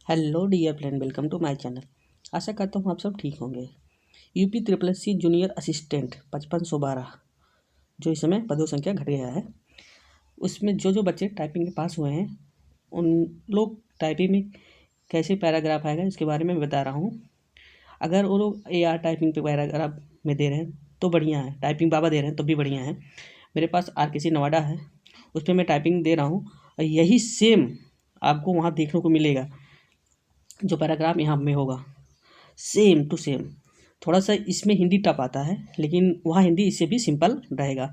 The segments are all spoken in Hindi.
Hello dear friend, welcome to my channel. आशा करता हूँ आप सब ठीक होंगे। यूपी SSC जूनियर असिस्टेंट 5512 जो इस समय पदों संख्या घट गया है, उसमें जो बच्चे टाइपिंग में पास हुए हैं उन लोग टाइपिंग में कैसे पैराग्राफ आएगा इसके बारे में मैं बता रहा हूँ। अगर वो लोग AR टाइपिंग पे पैराग्राफ में दे रहे हैं तो बढ़िया है, टाइपिंग बाबा दे रहे हैं तो भी बढ़िया है। मेरे पास RKC नवाडा है, उस पर मैं टाइपिंग दे रहा हूँ और यही सेम आपको वहाँ देखने को मिलेगा। जो पैराग्राफ यहाँ में होगा सेम टू सेम, थोड़ा सा इसमें हिंदी टफ आता है लेकिन वहाँ हिंदी इससे भी सिंपल रहेगा।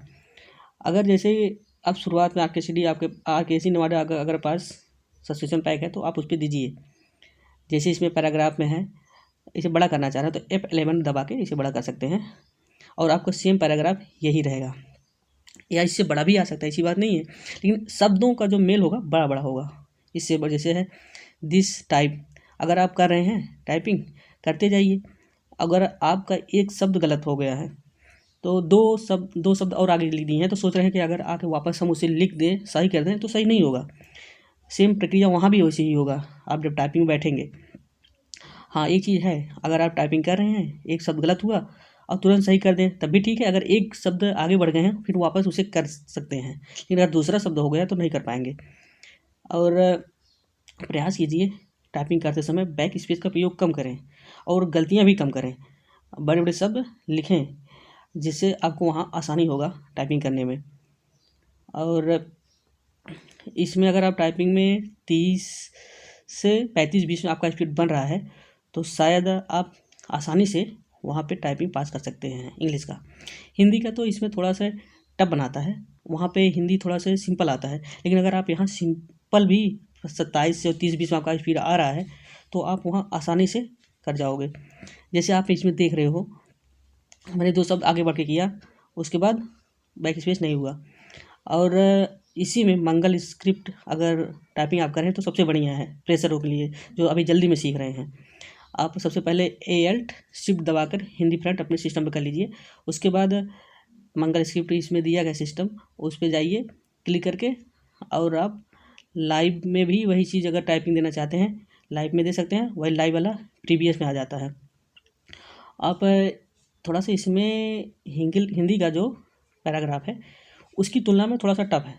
अगर जैसे आप शुरुआत में RKC नवाडा अगर पास सब्सक्रिप्शन पैक है तो आप उस पर दीजिए। जैसे इसमें पैराग्राफ में है, इसे बड़ा करना चाह रहे हैं तो F11 दबा के इसे बड़ा कर सकते हैं और आपका सेम पैराग्राफ यही रहेगा, या इससे बड़ा भी आ सकता है, ऐसी बात नहीं है, लेकिन शब्दों का जो मेल होगा बड़ा बड़ा होगा। इससे जैसे है दिस टाइप, अगर आप कर रहे हैं टाइपिंग करते जाइए, अगर आपका एक शब्द गलत हो गया है तो दो शब्द और आगे लिख दिए हैं तो सोच रहे हैं कि अगर आके वापस हम उसे लिख दें, सही कर दें तो सही नहीं होगा। सेम प्रक्रिया वहाँ भी वैसे ही होगा आप जब टाइपिंग में बैठेंगे। हाँ, एक चीज़ है, अगर आप टाइपिंग कर रहे हैं एक शब्द गलत हुआ और तुरंत सही कर दें तब भी ठीक है, अगर एक शब्द आगे बढ़ गए हैं फिर वापस उसे कर सकते हैं, लेकिन अगर दूसरा शब्द हो गया तो नहीं कर पाएंगे। और प्रयास कीजिए टाइपिंग करते समय बैक स्पेस का प्रयोग कम करें और गलतियां भी कम करें, बड़े बड़े शब्द लिखें जिससे आपको वहाँ आसानी होगा टाइपिंग करने में। और इसमें अगर आप टाइपिंग में 30 से 35-20 में आपका स्पीड बन रहा है तो शायद आप आसानी से वहाँ पे टाइपिंग पास कर सकते हैं इंग्लिश का। हिंदी का तो इसमें थोड़ा सा टफ बनाता है, वहाँ पे हिंदी थोड़ा सा सिंपल आता है, लेकिन अगर आप यहाँ सिंपल भी 27 से 30-20 में आपका स्पीड आ रहा है तो आप वहाँ आसानी से कर जाओगे। जैसे आप इसमें देख रहे हो, मैंने 2 शब्द आगे बढ़ के किया, उसके बाद बैक स्पेस नहीं हुआ। और इसी में मंगल स्क्रिप्ट अगर टाइपिंग आप करें तो सबसे बढ़िया है फ्रेशरों के लिए जो अभी जल्दी में सीख रहे हैं। आप सबसे पहले ALT शिफ्ट दबाकर हिंदी फ्रंट अपने सिस्टम पर कर लीजिए, उसके बाद मंगल स्क्रिप्ट इसमें दिया गया सिस्टम, उस पर जाइए क्लिक करके, और आप लाइव में भी वही चीज़ अगर टाइपिंग देना चाहते हैं लाइव में दे सकते हैं, वही लाइव वाला प्रीवियस में आ जाता है। आप थोड़ा सा इसमें हिंदी का जो पैराग्राफ है उसकी तुलना में थोड़ा सा टफ है।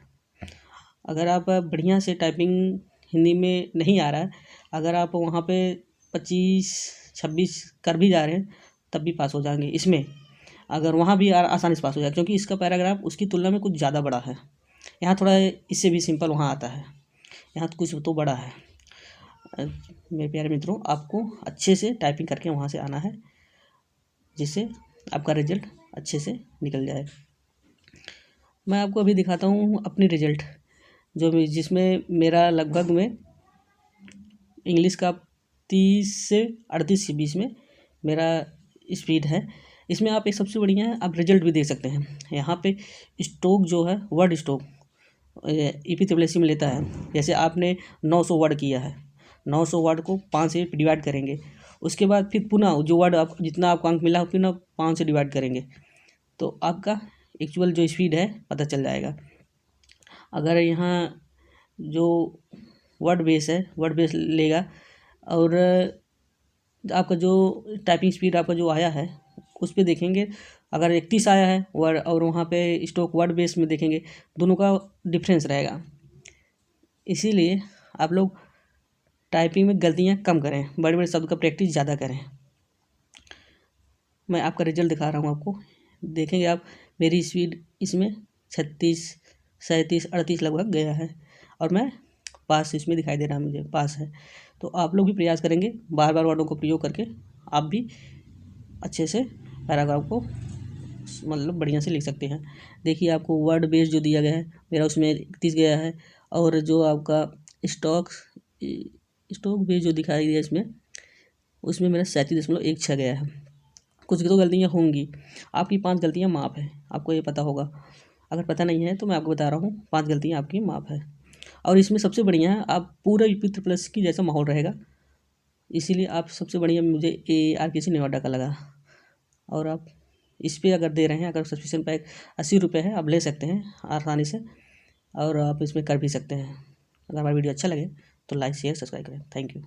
अगर आप बढ़िया से टाइपिंग हिंदी में नहीं आ रहा है, अगर आप वहाँ पे 25-26 कर भी जा रहे हैं तब भी पास हो जाएंगे इसमें, अगर वहाँ भी आसानी से पास हो जाए, क्योंकि इसका पैराग्राफ उसकी तुलना में कुछ ज़्यादा बड़ा है। यहाँ थोड़ा इससे भी सिंपल वहाँ आता है, यहाँ तो कुछ तो बड़ा है। मेरे प्यारे मित्रों, आपको अच्छे से टाइपिंग करके वहाँ से आना है जिससे आपका रिजल्ट अच्छे से निकल जाए। मैं आपको अभी दिखाता हूँ अपनी रिजल्ट जिसमें मेरा लगभग में इंग्लिश का 30 से 38 के बीच में मेरा स्पीड है। इसमें आप एक सबसे बढ़िया है, आप रिजल्ट भी देख सकते हैं। यहाँ पे स्टोक जो है, वर्ड स्टोक EPSS में लेता है। जैसे आपने 900 वर्ड किया है, 900 वर्ड को 5 से डिवाइड करेंगे, उसके बाद फिर पुनः जो वर्ड आप जितना आपको अंक मिला फिर 5 से डिवाइड करेंगे तो आपका एक्चुअल जो स्पीड है पता चल जाएगा। अगर यहाँ जो वर्ड बेस लेगा और आपका जो टाइपिंग स्पीड आपका जो आया है उस पर देखेंगे, अगर 31 आया है वर्ड और वहाँ पे स्टॉक वर्ड बेस में देखेंगे, दोनों का डिफरेंस रहेगा। इसीलिए आप लोग टाइपिंग में गलतियाँ कम करें, बड़े बड़े शब्द का प्रैक्टिस ज़्यादा करें। मैं आपका रिजल्ट दिखा रहा हूँ आपको, देखेंगे आप मेरी स्पीड इसमें 36, 37, 38 लगभग गया है और मैं पास इसमें दिखाई दे रहा है, मुझे पास है। तो आप लोग भी प्रयास करेंगे बार बार वर्डों को प्रयोग करके आप भी अच्छे से पैराग्राफ को मतलब बढ़िया से लिख सकते हैं। देखिए आपको वर्ड बेस जो दिया गया है मेरा उसमें 31 गया है, और जो आपका स्टॉक बेस जो दिखाई दिया इसमें उसमें मेरा 37.16 गया है। कुछ तो गलतियाँ होंगी, आपकी 5 गलतियाँ माफ़ है, आपको ये पता होगा। अगर पता नहीं है तो मैं आपको बता रहा हूँ 5 गलतियाँ आपकी माफ़ है। और इसमें सबसे बढ़िया है आप पूरा UPSS की जैसा माहौल रहेगा, इसीलिए आप सबसे बढ़िया मुझे RKC नवाडा का लगा। और आप इस पर अगर दे रहे हैं, अगर सब्सक्रिप्शन पैक 80 रुपये है, आप ले सकते हैं आसानी से और आप इसमें कर भी सकते हैं। अगर हमारा वीडियो अच्छा लगे तो लाइक शेयर सब्सक्राइब करें। Thank you.